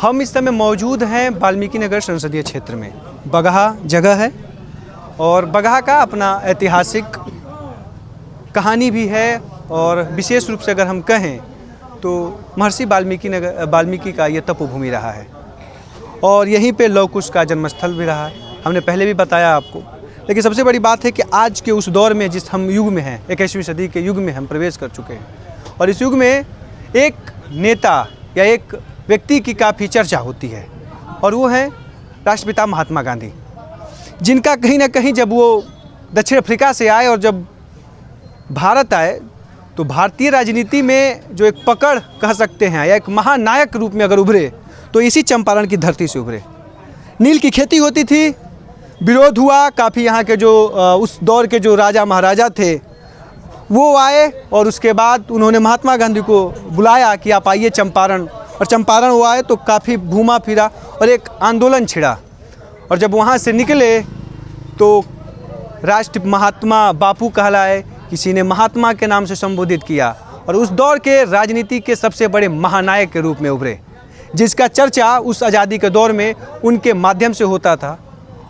हम इस समय मौजूद हैं वाल्मीकि नगर संसदीय क्षेत्र में। बगहा जगह है और बगहा का अपना ऐतिहासिक कहानी भी है और विशेष रूप से अगर हम कहें तो महर्षि वाल्मीकि का ये तपोभूमि रहा है और यहीं पे लव कुश का जन्मस्थल भी रहा है। हमने पहले भी बताया आपको, लेकिन सबसे बड़ी बात है कि आज के उस दौर में जिस हम युग में हैं, 21वीं सदी के युग में हम प्रवेश कर चुके हैं और इस युग में एक नेता या एक व्यक्ति की काफ़ी चर्चा होती है और वो है राष्ट्रपिता महात्मा गांधी, जिनका कहीं ना कहीं जब वो दक्षिण अफ्रीका से आए और जब भारत आए तो भारतीय राजनीति में जो एक पकड़ कह सकते हैं या एक महानायक रूप में अगर उभरे तो इसी चंपारण की धरती से उभरे। नील की खेती होती थी, विरोध हुआ, काफ़ी यहाँ के जो उस दौर के जो राजा महाराजा थे वो आए और उसके बाद उन्होंने महात्मा गांधी को बुलाया कि आप आइए चंपारण, और चंपारण वो आए तो काफ़ी घूमा फिरा और एक आंदोलन छिड़ा और जब वहाँ से निकले तो राष्ट्र महात्मा बापू कहलाए, किसी ने महात्मा के नाम से संबोधित किया और उस दौर के राजनीति के सबसे बड़े महानायक के रूप में उभरे, जिसका चर्चा उस आज़ादी के दौर में उनके माध्यम से होता था।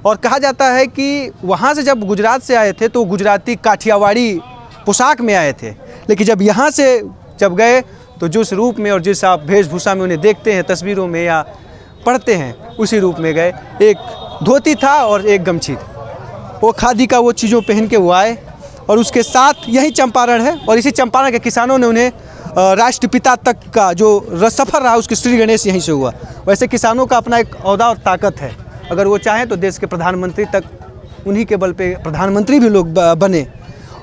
और कहा जाता है कि वहाँ से जब गुजरात से आए थे तो गुजराती काठियावाड़ी पोशाक में आए थे, लेकिन जब यहाँ से जब गए तो जिस रूप में और जिस आप वेशभूषा में उन्हें देखते हैं तस्वीरों में या पढ़ते हैं उसी रूप में गए। एक धोती था और एक गमछी, वो खादी का वो चीज़ों पहन के वो आए और उसके साथ यही चंपारण है और इसी चंपारण के किसानों ने उन्हें राष्ट्रपिता तक का जो सफ़र रहा उसके श्री गणेश यहीं से हुआ। वैसे किसानों का अपना एक औहदा और ताकत है, अगर वो चाहें तो देश के प्रधानमंत्री तक उन्हीं के बल पे प्रधानमंत्री भी लोग बने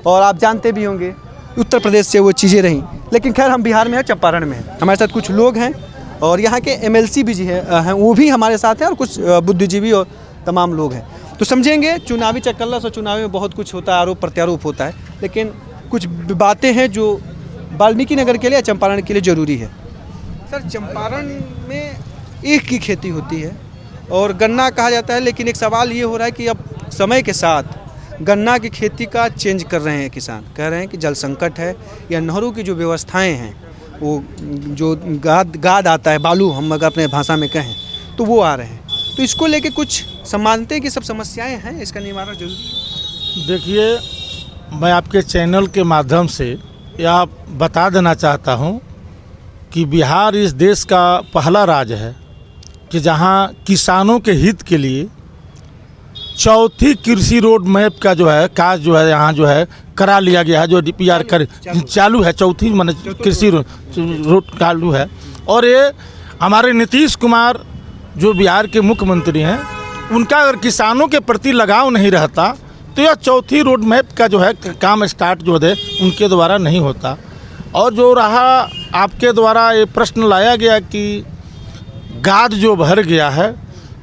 और आप जानते भी होंगे उत्तर प्रदेश से वो चीज़ें रहीं। लेकिन खैर हम बिहार में हैं, चंपारण में हैं। हमारे साथ कुछ लोग हैं और यहाँ के एमएलसी भी जी हैं वो भी हमारे साथ हैं और कुछ बुद्धिजीवी और तमाम लोग हैं। तो समझेंगे चुनावी चक्करलस और चुनावी में बहुत कुछ होता है, आरोप प्रत्यारोप होता है, लेकिन कुछ बातें हैं जो वाल्मीकि नगर के लिए या चंपारण के लिए ज़रूरी है। सर, चंपारण में ईख की खेती होती है और गन्ना कहा जाता है, लेकिन एक सवाल ये हो रहा है कि अब समय के साथ गन्ना की खेती का चेंज कर रहे हैं किसान, कह रहे हैं कि जल संकट है या नहरों की जो व्यवस्थाएं हैं वो जो गाद आता है, बालू हम अगर अपने भाषा में कहें तो वो आ रहे हैं, तो इसको लेके कुछ मानते हैं कि सब समस्याएं हैं, इसका निवारण जरूर। देखिए, मैं आपके चैनल के माध्यम से यह बता देना चाहता हूं कि बिहार इस देश का पहला राज्य है कि जहां किसानों के हित के लिए चौथी कृषि रोड मैप का जो है कार्य जो है यहाँ जो है करा लिया गया है, जो डीपीआर कर चालू है, चौथी मान कृषि रोड चालू है। और ये हमारे नीतीश कुमार जो बिहार के मुख्यमंत्री हैं, उनका अगर किसानों के प्रति लगाव नहीं रहता तो यह चौथी रोड मैप का जो है काम स्टार्ट जो है उनके द्वारा नहीं होता। और जो रहा आपके द्वारा ये प्रश्न लाया गया कि गाद जो भर गया है,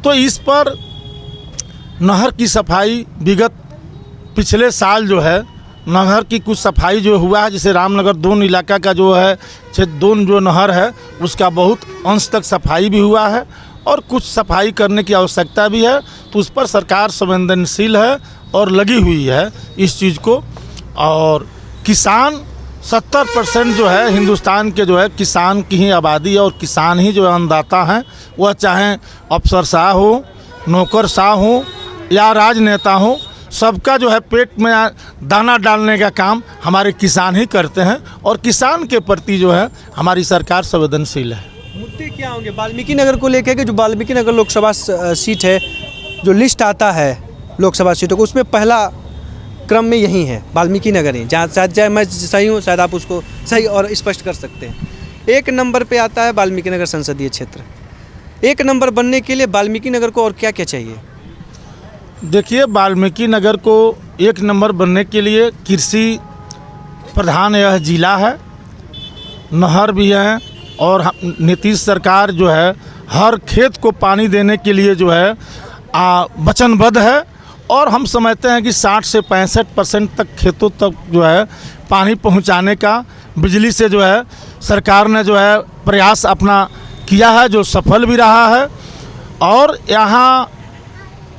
तो इस पर नहर की सफाई विगत पिछले साल जो है नहर की कुछ सफाई जो हुआ है, जैसे रामनगर दोन इलाका का जो है दोन जो नहर है उसका बहुत अंश तक सफाई भी हुआ है और कुछ सफाई करने की आवश्यकता भी है, तो उस पर सरकार संवेदनशील है और लगी हुई है इस चीज़ को। और किसान 70% जो है हिंदुस्तान के जो है किसान की ही आबादी है और किसान ही जो है अन्नदाता हैं, वह चाहे अफसरशाह हो, नौकरशाह हो या राजनेता हो, सबका जो है पेट में दाना डालने का काम हमारे किसान ही करते हैं और किसान के प्रति जो है हमारी सरकार संवेदनशील है। मुद्दे क्या होंगे वाल्मीकि नगर को लेकर के? जो वाल्मीकि नगर लोकसभा सीट है, जो लिस्ट आता है लोकसभा सीटों को, उसमें पहला क्रम में यही है वाल्मीकि नगर ही, जहाँ शायद चाहे मैं सही हूँ, शायद आप उसको सही और स्पष्ट कर सकते हैं। 1 नंबर पे आता है वाल्मीकि नगर संसदीय क्षेत्र। 1 नंबर बनने के लिए वाल्मीकि नगर को और क्या क्या चाहिए? देखिए, वाल्मीकि नगर को 1 नंबर बनने के लिए कृषि प्रधान यह जिला है, नहर भी है और नीतीश सरकार जो है हर खेत को पानी देने के लिए जो है वचनबद्ध है और हम समझते हैं कि 60 से 65% तक खेतों तक जो है पानी पहुंचाने का बिजली से जो है सरकार ने जो है प्रयास अपना किया है, जो सफल भी रहा है। और यहाँ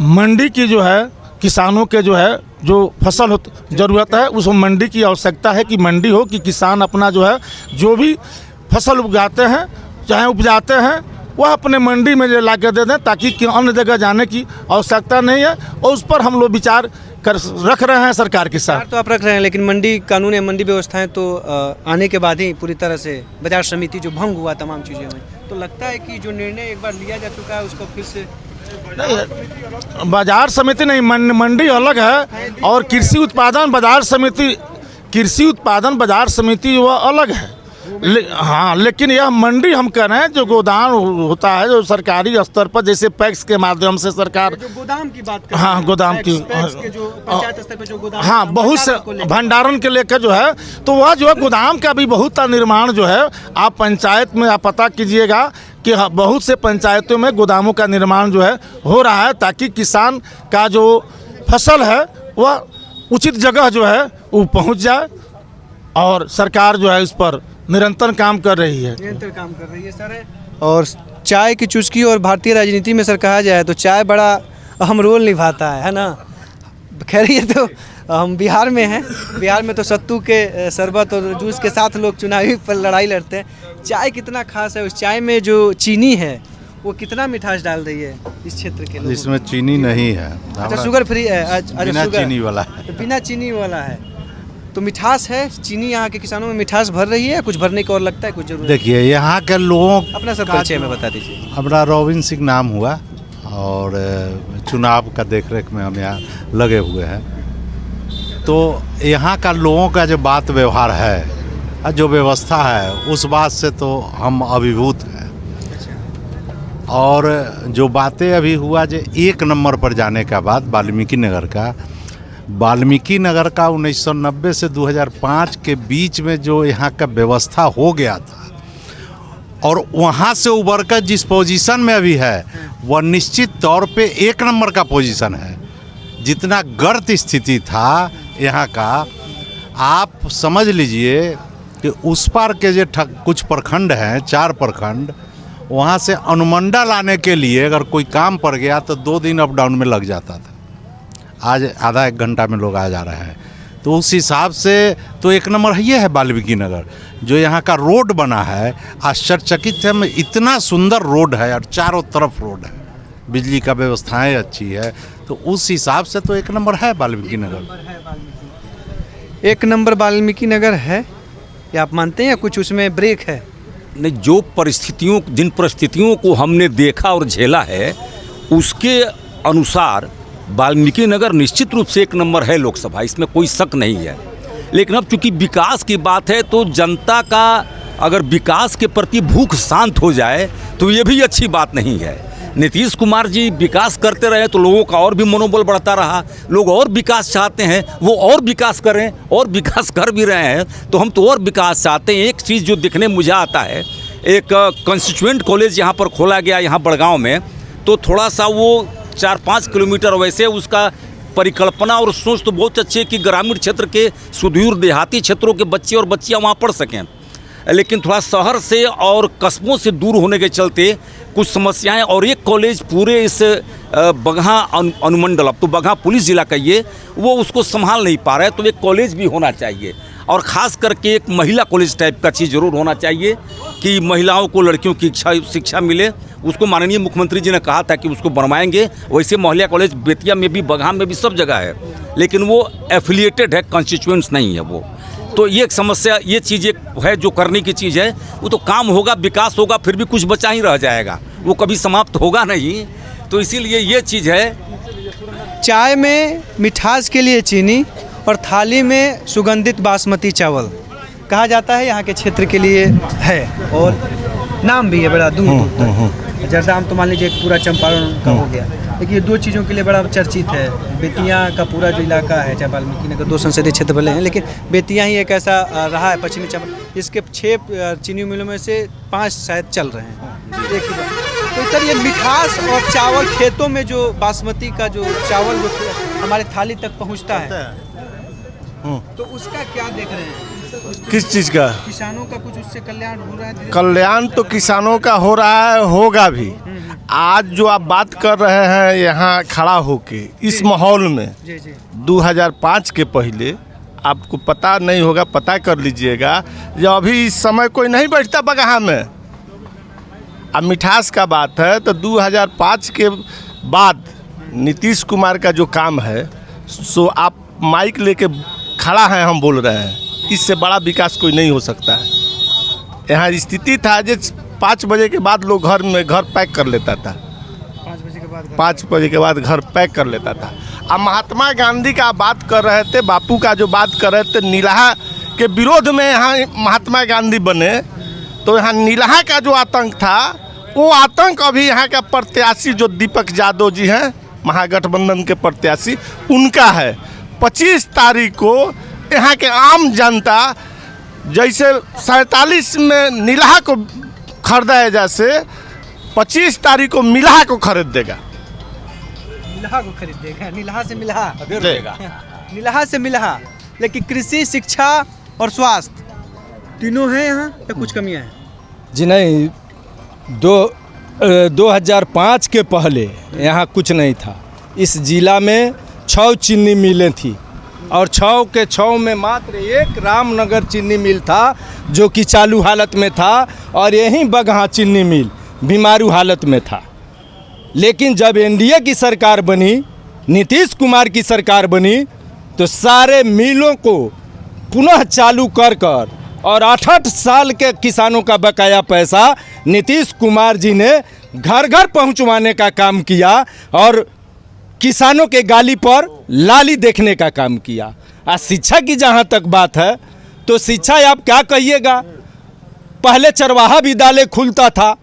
मंडी की जो है किसानों के जो है जो फसल ज़रूरत है उस मंडी की आवश्यकता है कि मंडी हो, कि किसान अपना जो है जो भी फसल उगाते हैं चाहे उपजाते हैं वह अपने मंडी में जो ला कर दे दें, ताकि अन्य जगह जाने की आवश्यकता नहीं है। और उस पर हम लोग विचार कर रख रहे हैं सरकार के साथ। तो आप रख रहे हैं, लेकिन मंडी कानून या मंडी व्यवस्थाएं तो आने के बाद ही पूरी तरह से बाजार समिति जो भंग हुआ तमाम चीज़ें हुई, तो लगता है कि जो निर्णय एक बार लिया जा चुका है उसको फिर से नहीं, बाजार समिति नहीं, मंडी अलग है और कृषि उत्पादन बाजार समिति वह अलग है। हाँ, लेकिन यह मंडी हम कह रहे हैं जो गोदाम होता है जो सरकारी स्तर पर, जैसे पैक्स के माध्यम से सरकार जो गोदाम की बात हाँ गोदाम की जो पंचायत स्तर पे जो गोदाम हाँ बहुत से भंडारण के लेकर जो है, तो वह जो है गोदाम का भी बहुत निर्माण जो है आप पंचायत में आप पता कीजिएगा कि बहुत से पंचायतों में गोदामों का निर्माण जो है हो रहा है, ताकि किसान का जो फसल है वह उचित जगह जो है वो पहुंच जाए। और सरकार जो है इस पर निरंतर काम कर रही है सर। और चाय की चुस्की और भारतीय राजनीति में सर कहा जाए तो चाय बड़ा अहम रोल निभाता है ना। खैर ये तो हम बिहार में हैं, बिहार में तो सत्तू के शरबत और जूस के साथ लोग चुनावी पर लड़ाई लड़ते हैं। चाय कितना खास है, उस चाय में जो चीनी है वो कितना मिठास डाल रही है इस क्षेत्र के लोगों? इसमें चीनी नहीं है। अच्छा, शुगर फ्री है। बिना चीनी वाला है। तो बिना चीनी वाला है तो मिठास है। चीनी यहाँ के किसानों में मिठास भर रही है, कुछ भरने को और लगता है कुछ जरूर? देखिए यहाँ के लोगों अपना सब परिचय में बता दीजिए। हमारा रोविन सिंह नाम हुआ और चुनाव का देखरेख में हम यहाँ लगे हुए हैं। तो यहाँ का लोगों का जो बात व्यवहार है, जो व्यवस्था है, उस बात से तो हम अभिभूत हैं। और जो बातें अभी हुआ जो 1 नंबर पर जाने का बाद वाल्मीकि नगर का 1990 से 2005 के बीच में जो यहाँ का व्यवस्था हो गया था और वहाँ से उबर कर जिस पोजीशन में अभी है वह निश्चित तौर पे 1 नंबर का पोजीशन है। जितना गर्त स्थिति था यहाँ का, आप समझ लीजिए कि उस पार के जो कुछ प्रखंड हैं, 4 प्रखंड, वहाँ से अनुमंडल आने के लिए अगर कोई काम पड़ गया तो 2 दिन अप डाउन में लग जाता था। आज आधा 1 घंटा में लोग आ जा रहे हैं। तो उस हिसाब से तो 1 नंबर है, ये है वाल्मीकि नगर। जो यहाँ का रोड बना है, आश्चर्यचकित है, इतना सुंदर रोड है और चारों तरफ रोड है, बिजली का व्यवस्थाएं अच्छी है। तो उस हिसाब से तो 1 नंबर है वाल्मीकि नगर। 1 नंबर वाल्मीकि नगर है, या आप मानते हैं या कुछ उसमें ब्रेक है? नहीं, जो जिन परिस्थितियों को हमने देखा और झेला है उसके अनुसार वाल्मीकि नगर निश्चित रूप से 1 नंबर है लोकसभा, इसमें कोई शक नहीं है। लेकिन अब चूंकि विकास की बात है तो जनता का अगर विकास के प्रति भूख शांत हो जाए तो ये भी अच्छी बात नहीं है। नीतीश कुमार जी विकास करते रहे तो लोगों का और भी मनोबल बढ़ता रहा, लोग और विकास चाहते हैं, वो और विकास करें, और विकास कर भी रहे हैं तो हम तो और विकास चाहते हैं। एक चीज़ जो दिखने मुझे आता है, एक कंस्टिट्यूएंट कॉलेज यहाँ पर खोला गया यहाँ बड़गांव में, तो थोड़ा सा वो 4-5 किलोमीटर वैसे उसका परिकल्पना और सोच तो बहुत अच्छी है कि ग्रामीण क्षेत्र के सुदूर देहाती क्षेत्रों के बच्चे और बच्चियाँ वहाँ पढ़ सकें, लेकिन थोड़ा शहर से और कस्बों से दूर होने के चलते कुछ समस्याएं। और एक कॉलेज पूरे इस बगहा अनुमंडल, अब तो बगहा पुलिस जिला का ये, वो उसको संभाल नहीं पा रहा है। तो एक कॉलेज भी होना चाहिए और ख़ास करके एक महिला कॉलेज टाइप का चीज़ ज़रूर होना चाहिए कि महिलाओं को, लड़कियों की शिक्षा मिले। उसको माननीय मुख्यमंत्री जी ने कहा था कि उसको बनवाएंगे। वैसे महिला कॉलेज बेतिया में भी, बगहा में भी, सब जगह है, लेकिन वो एफिलिएटेड है, कॉन्स्टिट्यूएंट्स नहीं है वो। तो ये एक समस्या, ये चीज़ एक है जो करने की चीज़ है। वो तो काम होगा, विकास होगा, फिर भी कुछ बचा ही रह जाएगा, वो कभी समाप्त होगा नहीं। तो इसीलिए ये चीज़ है। चाय में मिठास के लिए चीनी और थाली में सुगंधित बासमती चावल कहा जाता है, यहाँ के क्षेत्र के लिए है और नाम भी है बड़ा दूर दूर तक। जैसा हम तो मान लीजिए पूरा चंपारण का हो गया, लेकिन ये 2 चीज़ों के लिए बड़ा चर्चित है। बेतिया का पूरा जो इलाका है, चाहे वाल्मीकि नगर 2 संसदीय क्षेत्र भले हैं, लेकिन बेतिया ही एक ऐसा रहा है पश्चिमी चंपारण, इसके 6 चीनी मिलों में से 5 शायद चल रहे हैं। एक ही बात। तो सर ये मिठास और चावल, खेतों में जो बासमती का जो चावल जो हमारे थाली तक पहुँचता है, तो उसका क्या देख रहे हैं? किस चीज़ का? किसानों का कुछ उससे कल्याण हो रहा है? कल्याण तो किसानों का हो रहा है, होगा भी। आज जो आप बात कर रहे हैं यहाँ खड़ा होके इस माहौल में, 2005 के पहले आपको पता नहीं होगा, पता कर लीजिएगा, जब अभी इस समय कोई नहीं बैठता बगहा में। अब मिठास का बात है तो 2005 के बाद नीतीश कुमार का जो काम है सो आप माइक लेके खड़ा है, हम बोल रहे हैं, इससे बड़ा विकास कोई नहीं हो सकता है। यहाँ स्थिति था जो 5 बजे के बाद लोग घर पैक कर लेता था, 5 बजे के बाद घर पैक कर लेता था। अब महात्मा गांधी का बात कर रहे थे, बापू का जो बात कर रहे थे, नीलाहा के विरोध में यहाँ महात्मा गांधी बने, तो यहाँ नीलाहा का जो आतंक था वो आतंक अभी यहाँ का प्रत्याशी जो दीपक यादव जी हैं, महागठबंधन के प्रत्याशी, उनका है। 25 तारीख को यहाँ के आम जनता जैसे 47 में नीलाहा को खरीदा है, जैसे 25 तारीख को मिलाहा को खरीद देगा। मिलाहा को खरीद देगा, नीलाहा से मिलाहा देगा, नीलाहा से मिलाहा। लेकिन कृषि, शिक्षा और स्वास्थ्य तीनों हैं यहाँ या कुछ कमियाँ हैं? जी नहीं, 2005 के पहले यहाँ कुछ नहीं था। इस जिला में 6 चीनी मिलें थी और 6 के 6 में मात्र एक रामनगर चीनी मिल था जो कि चालू हालत में था, और यहीं बगहा चीनी मिल बीमारू हालत में था। लेकिन जब एनडीए की सरकार बनी, नीतीश कुमार की सरकार बनी, तो सारे मिलों को पुनः चालू कर और 8 साल के किसानों का बकाया पैसा नीतीश कुमार जी ने घर घर पहुंचवाने का काम किया और किसानों के गाली पर लाली देखने का काम किया। शिक्षा की जहां तक बात है तो शिक्षा आप क्या कहिएगा, पहले चरवाहा विद्यालय खुलता था,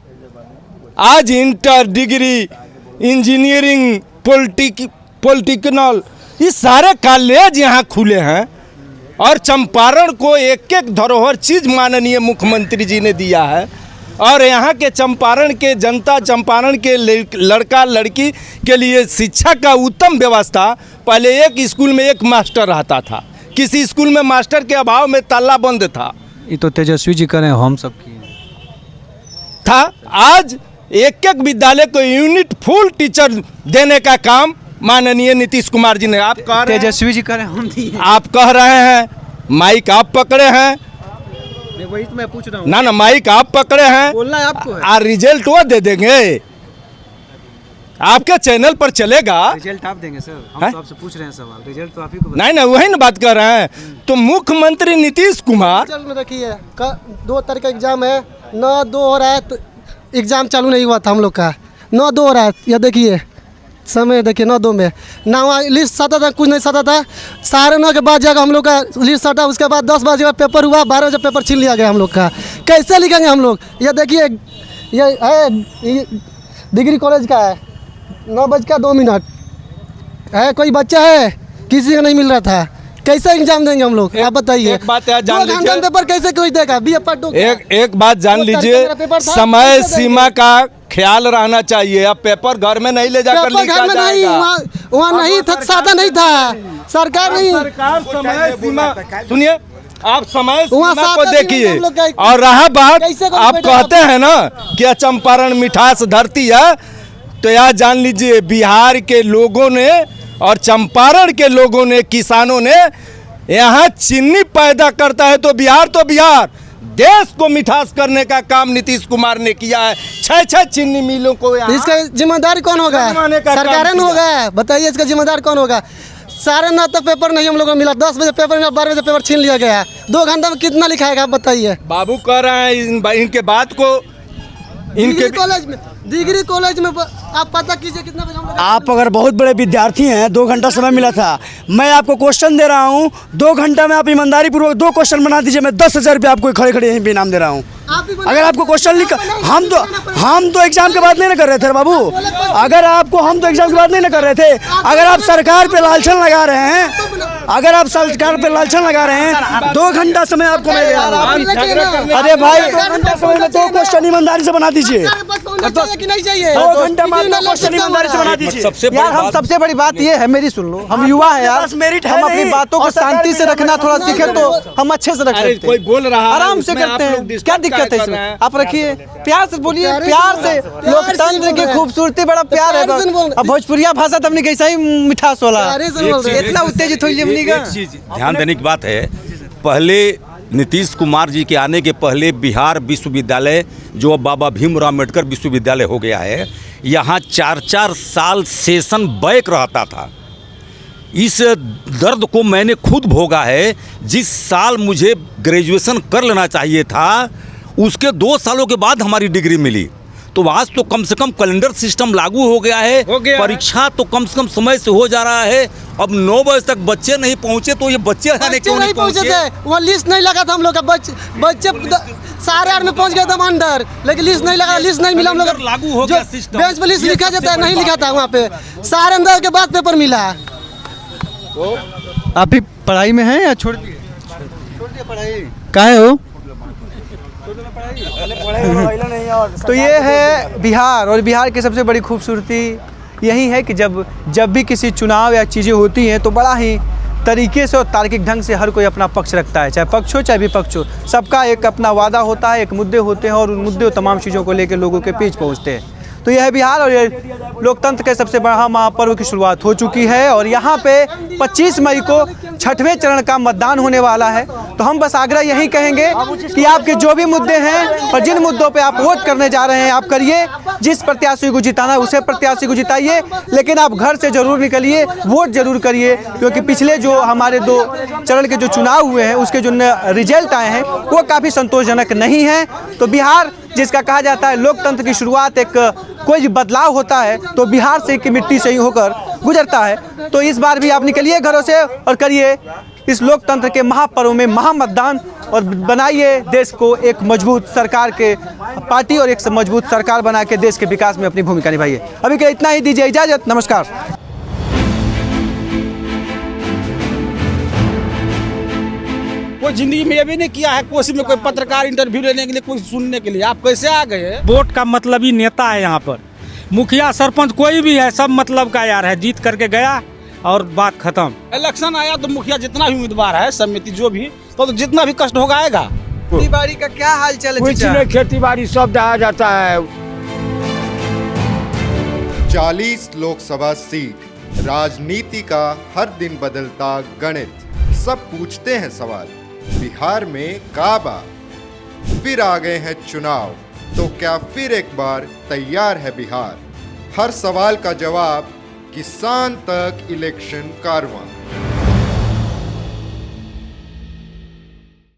आज इंटर, डिग्री, इंजीनियरिंग, पॉलिटेक्निकल, ये सारे कॉलेज यहाँ खुले हैं। और चंपारण को एक एक धरोहर चीज़ माननीय मुख्यमंत्री जी ने दिया है, और यहाँ के चंपारण के जनता, चंपारण के लड़का लड़की के लिए शिक्षा का उत्तम व्यवस्था। पहले एक स्कूल में एक मास्टर रहता था, किसी स्कूल में मास्टर के अभाव में ताला बंद था। ये तो तेजस्वी जी करें, हम सब किए था। आज एक एक विद्यालय को यूनिट फुल टीचर देने का काम माननीय नीतीश कुमार जी ने। आप कह रहे हैं तेजस्वी जी करें, हम दिए। आप कह रहे हैं, माइक आप पकड़े हैं, वही तो मैं पूछ रहा हूँ ना माइक आप पकड़े हैं, बोलना है आपको है। और रिजल्ट वो दे देंगे, आपके चैनल पर चलेगा। रिजल्ट आप देंगे सर, हम तो आपसे पूछ रहे हैं सवाल, रिजल्ट तो आप ही को नहीं ना, वही ना बात कर रहे हैं। तो मुख्यमंत्री नीतीश कुमार, में देखिए 2 तारीख का एग्जाम है, 9/2 हो रहा है, तो एग्जाम चालू नहीं हुआ था हम लोग का, 9/2 हो रहा है। यह देखिए समय, देखिए 9/2 में ना वहाँ लिस्ट सटा था, कुछ नहीं सटा था। 9:30 के बाद जाकर हम लोग का लिस्ट सटा, उसके बाद 10 बजे पेपर हुआ, 12 बजे पेपर छीन लिया गया हम लोग का। कैसे लिखेंगे हम लोग? ये देखिए, ये है डिग्री कॉलेज का है, 9:02 है, कोई बच्चा है, किसी को नहीं मिल रहा था, कैसे एग्जाम देंगे हम लोग? आप बताइए। एक बात है, जान लीजिए, पेपर कैसे कोई देगा? BA पार्ट 2 एक बात जान लीजिए, समय सीमा का ख्याल रहना चाहिए। अब पेपर घर में नहीं ले जाकर लिखा जाएगा, वहाँ नहीं था, सादा नहीं था, सरकार नहीं, सरकार समय सीमा, सुनिए आप समय वहाँ सीमा को सादा देखिए। नहीं, हम लोग और रहा बात, कैसे करो आप बेटा? कहते हैं ना कि चंपारण मिठास धरती है, तो यह जान लीजिए बिहार के लोगों ने और चंपारण के लोगों ने, किसानों ने, यहाँ चीनी पैदा करता है तो बिहार देश को मिठास करने का काम नीतीश कुमार ने किया है। 6 चीनी मिलों को इसका जिम्मेदार कौन होगा? सरकार न होगा, बताइए इसका जिम्मेदार कौन होगा? 9:30 तक पेपर नहीं हम लोगों को मिला, 10 बजे पेपर मिला, 12 बजे पेपर छीन लिया गया। 2 घंटा में कितना लिखाएगा आप बताइए? बाबू कह रहे हैं इनके बात को, डिग्री कॉलेज में आप पता कीजिए कितना बजे हम लोग। आप अगर बहुत बड़े विद्यार्थी हैं, 2 घंटा समय मिला था, मैं आपको क्वेश्चन दे रहा हूं, 2 घंटा में आप ईमानदारी पूर्वक 2 क्वेश्चन बना दीजिए, मैं 10,000 रुपये आपको खड़े खड़े यहीं पे इनाम दे रहा हूं। अगर आपको क्वेश्चन लिख, हम तो एग्जाम के बाद नहीं ना कर रहे थे बाबू, अगर आपको, हम तो एग्जाम के बाद नहीं ना कर रहे थे। अगर आप सरकार पे लालछन लगा रहे हैं, अगर आप सरकार पे लालछन लगा रहे हैं, 2 घंटा समय आपको मैं दे रहा हूं। अरे भाई 2 घंटा समय में 2 क्वेश्चन ईमानदारी से बना दीजिए, 2 घंटा में 2 क्वेश्चन ईमानदारी से बना दीजिए। यार हम सबसे बड़ी बात ये है, मेरी सुन लो, हम युवा है यार, मेरिट हम अपनी बातों को शांति से रखना थोड़ा सीखे तो हम अच्छे से रख सकते हैं। कोई बोल रहा है, आराम से करते हैं, क्या दिक्कत है इसमें? आप रखिए, प्यार से बोलिए, प्यार से। लोकतंत्र की खूबसूरती बड़ा प्यार है। अब भोजपुरिया भाषा तो अपनी कैसा ही मिठास वाला, इतना उत्तेजित हो हमनी का। ध्यान देने की बात है, पहले नीतीश कुमार जी के आने के पहले बिहार विश्वविद्यालय, जो अब बाबा भीमराव अम्बेडकर विश्वविद्यालय हो गया है, यहाँ 4-4 साल सेशन बैक रहता था। इस दर्द को मैंने खुद भोगा है। जिस साल मुझे ग्रेजुएशन कर लेना चाहिए था, उसके 2 सालों के बाद हमारी डिग्री मिली। तो आज तो कम से कम कैलेंडर सिस्टम लागू हो गया है, परीक्षा तो कम से कम समय से हो जा रहा है। अब 9 बजे तक बच्चे नहीं पहुंचे, तो ये बच्चे क्यों नहीं पहुंचे थे? वो लिस्ट नहीं लगा था हम लोग का। बच्चे 8:30 में पहुंच गए थे अंदर, लेकिन लिस्ट नहीं लगा, लिस्ट नहीं मिला हम लोग। लागू हो गया सिस्टम, बेंच पे लिस्ट लिखा जाता है, नहीं लिखा था वहाँ पे। सारे अंदर के बाद पेपर मिला। आप भी पढ़ाई में हैं या छोड़ दिए? छोड़ दिए पढ़ाई, काहे हो? तो ये है बिहार, और बिहार की सबसे बड़ी खूबसूरती यही है कि जब भी किसी चुनाव या चीज़ें होती हैं तो बड़ा ही तरीके से और तार्किक ढंग से हर कोई अपना पक्ष रखता है, चाहे पक्ष हो चाहे विपक्ष हो। सबका एक अपना वादा होता है, एक मुद्दे होते हैं, और उन मुद्दे और तमाम चीज़ों को लेकर लोगों के बीच पहुँचते हैं। तो यह है बिहार, और ये लोकतंत्र के सबसे बड़ा महापर्व की शुरुआत हो चुकी है। और यहाँ पे 25 मई को 6वें चरण का मतदान होने वाला है। तो हम बस आग्रह यही कहेंगे कि आपके जो भी मुद्दे हैं और जिन मुद्दों पे आप वोट करने जा रहे हैं, आप करिए। जिस प्रत्याशी को जिताना है उसे प्रत्याशी को जिताइए, लेकिन आप घर से जरूर निकलिए, वोट जरूर करिए। क्योंकि पिछले जो हमारे 2 चरण के जो चुनाव हुए हैं, उसके जो रिजल्ट आए हैं वो काफ़ी संतोषजनक नहीं हैं। तो बिहार, जिसका कहा जाता है लोकतंत्र की शुरुआत, एक कोई बदलाव होता है तो बिहार से की मिट्टी से ही होकर गुजरता है। तो इस बार भी आप निकलिए घरों से और करिए इस लोकतंत्र के महापर्व में महामतदान, और बनाइए देश को एक मजबूत सरकार के पार्टी और एक मजबूत सरकार बना के देश के विकास में अपनी भूमिका निभाइए। अभी के इतना ही, दीजिए इजाज़त, नमस्कार। कोई जिंदगी में ये भी नहीं किया है, कोई में कोई पत्रकार इंटरव्यू लेने के लिए, कोई सुनने के लिए। आप कैसे आ गए? वोट का मतलब ही नेता है यहाँ पर, मुखिया सरपंच कोई भी है, सब मतलब का यार है। जीत करके गया और बात खत्म। इलेक्शन आया तो मुखिया जितना भी उम्मीदवार है, समिति जो भी, तो जितना भी कष्ट होगा आएगा। खेती बाड़ी का क्या हाल चल कुछ नहीं, खेती बाड़ी सब दहा जाता है। 40 लोकसभा सीट, राजनीति का हर दिन बदलता गणित, सब पूछते हैं सवाल, बिहार में काबा। फिर आ गए हैं चुनाव, तो क्या फिर एक बार तैयार है बिहार? हर सवाल का जवाब, किसान तक इलेक्शन कारवां।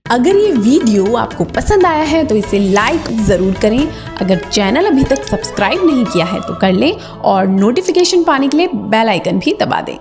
अगर ये वीडियो आपको पसंद आया है तो इसे लाइक ज़रूर करें। अगर चैनल अभी तक सब्सक्राइब नहीं किया है तो कर लें, और नोटिफिकेशन पाने के लिए बेल आइकन भी दबा दें।